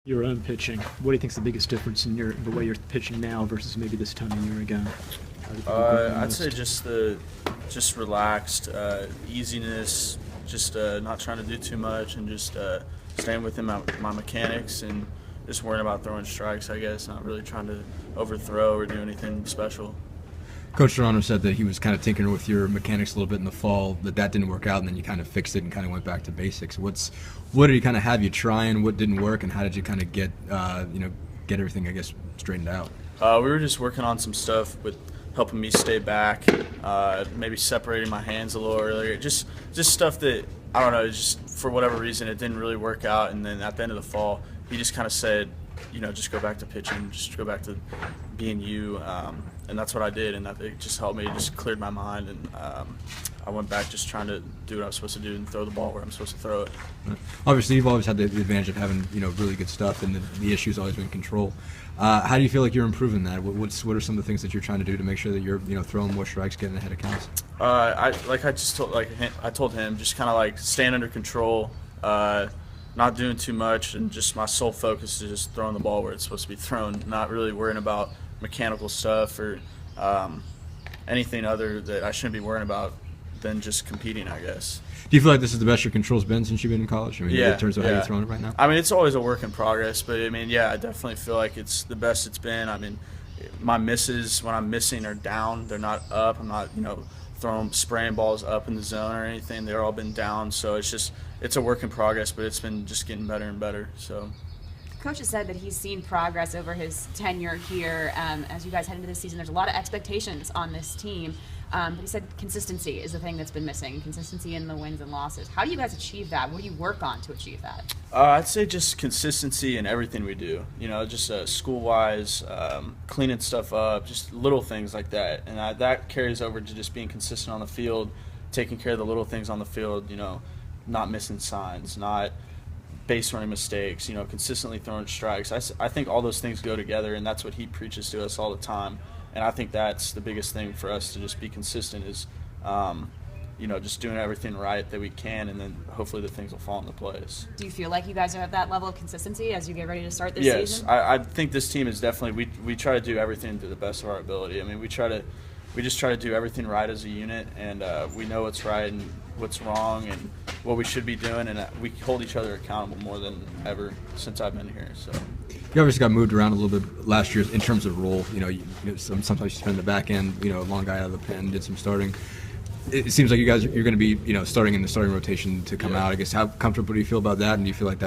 Your own pitching. What do you think is the biggest difference in the way you're pitching now versus maybe this time a year ago? How do you feel growing I'd most? say just relaxed, easiness, just not trying to do too much, and just staying within my mechanics and just worrying about throwing strikes. I guess not really trying to overthrow or do anything special. Coach Serrano said that he was kind of tinkering with your mechanics a little bit in the fall, that didn't work out, and then you kind of fixed it and kind of went back to basics. What did he kind of have you trying? What didn't work, and how did you kind of get everything, I guess, straightened out? We were just working on some stuff with helping me stay back, maybe separating my hands a little earlier, just stuff that I don't know, just for whatever reason it didn't really work out. And then at the end of the fall, he just kind of said, just go back to pitching, just go back to being you. And that's what I did, and it just helped me, just cleared my mind, and I went back just trying to do what I was supposed to do and throw the ball where I'm supposed to throw it. Obviously, you've always had the advantage of having really good stuff, and the issue's always been control. How do you feel like you're improving that? What are some of the things that you're trying to do to make sure that you're throwing more strikes, getting ahead of counts? I told him, just kind of like staying under control, not doing too much, and just my sole focus is just throwing the ball where it's supposed to be thrown, not really worrying about mechanical stuff or anything other that I shouldn't be worrying about than just competing, I guess. Do you feel like this is the best your control's been since you've been in college? Yeah, in terms of how you're throwing it right now? I mean, it's always a work in progress, but I definitely feel like it's the best it's been. I mean, my misses when I'm missing are down; they're not up. I'm not, spraying balls up in the zone or anything. They're all been down, so it's a work in progress, but it's been just getting better and better. So. Coach has said that he's seen progress over his tenure here. As you guys head into this season, there's a lot of expectations on this team. But he said consistency is the thing that's been missing, consistency in the wins and losses. How do you guys achieve that? What do you work on to achieve that? I'd say just consistency in everything we do. Just school-wise, cleaning stuff up, just little things like that. And that carries over to just being consistent on the field, taking care of the little things on the field, not missing signs, not base running mistakes, consistently throwing strikes. I think all those things go together, and that's what he preaches to us all the time. And I think that's the biggest thing for us to just be consistent is, just doing everything right that we can, and then hopefully the things will fall into place. Do you feel like you guys are at that level of consistency as you get ready to start this season? Yes, I think this team is definitely we try to do everything to the best of our ability. I mean, we just try to do everything right as a unit, and we know what's right and what's wrong and what we should be doing, and we hold each other accountable more than ever since I've been here. So. You obviously got moved around a little bit last year in terms of role. Sometimes you spend the back end, long guy out of the pen, did some starting. It seems like you're going to be, starting in the starting rotation to come out. I guess how comfortable do you feel about that, and do you feel like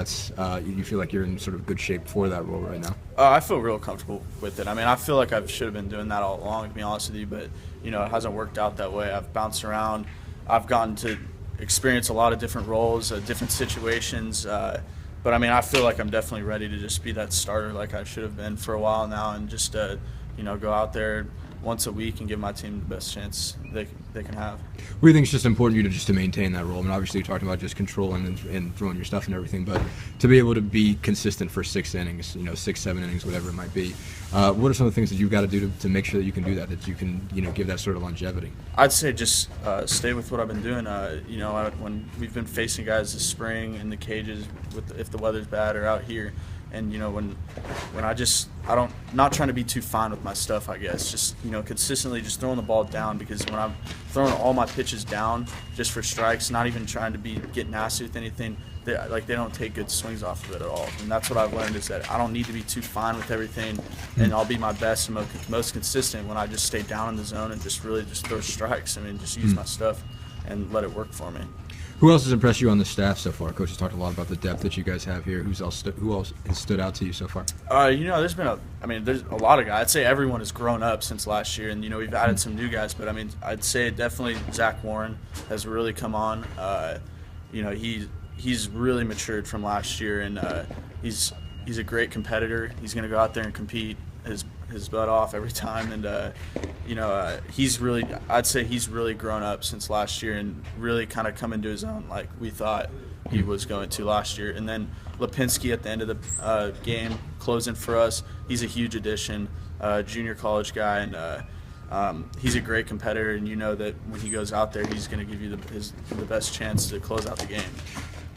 you feel like you're in sort of good shape for that role right now? I feel real comfortable with it. I mean, I feel like I should have been doing that all along, to be honest with you, but it hasn't worked out that way. I've bounced around. I've gotten to experience a lot of different roles, different situations. But I mean, I feel like I'm definitely ready to just be that starter like I should have been for a while now, and just go out there once a week and give my team the best chance they can have. What do you think is just important to you to maintain that role? I mean, obviously you're talking about just controlling and throwing your stuff and everything, but to be able to be consistent for 6 innings, 6, 7 innings, whatever it might be, what are some of the things that you've got to do to make sure that you can do that you can give that sort of longevity? I'd say just stay with what I've been doing. When we've been facing guys this spring in the cages, if the weather's bad or out here, and when I'm not trying to be too fine with my stuff, I guess, just consistently just throwing the ball down, because when I'm throwing all my pitches down just for strikes, not even trying to get nasty with anything, they don't take good swings off of it at all. And that's what I've learned, is that I don't need to be too fine with everything, and I'll be my best and most consistent when I just stay down in the zone and just really just throw strikes. I mean, just use my stuff and let it work for me. Who else has impressed you on the staff so far? Coach has talked a lot about the depth that you guys have here. Who else has stood out to you so far? There's a lot of guys. I'd say everyone has grown up since last year, and we've added some new guys. But I mean, I'd say definitely Zach Warren has really come on. He's really matured from last year, and he's a great competitor. He's going to go out there and compete his butt off every time, and I'd say he's really grown up since last year and really kind of come into his own like we thought he was going to last year. And then Lipinski at the end of the game closing for us, he's a huge addition, junior college guy, and he's a great competitor, and that when he goes out there, he's going to give you the best chance to close out the game.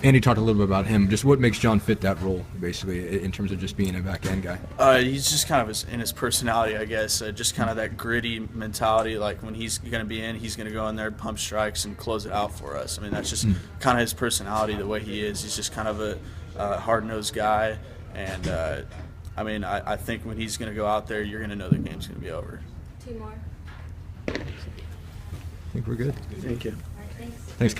Andy talked a little bit about him. Just what makes John fit that role, basically, in terms of just being a back end guy? He's just kind of in his personality, I guess. Just kind of that gritty mentality. Like when he's going to be in, he's going to go in there, pump strikes, and close it out for us. I mean, that's just kind of his personality, the way he is. He's just kind of a hard-nosed guy. And, I mean, I think when he's going to go out there, you're going to know the game's going to be over. 2 more. I think we're good. Thank you. All right, thanks. Thanks, Ken.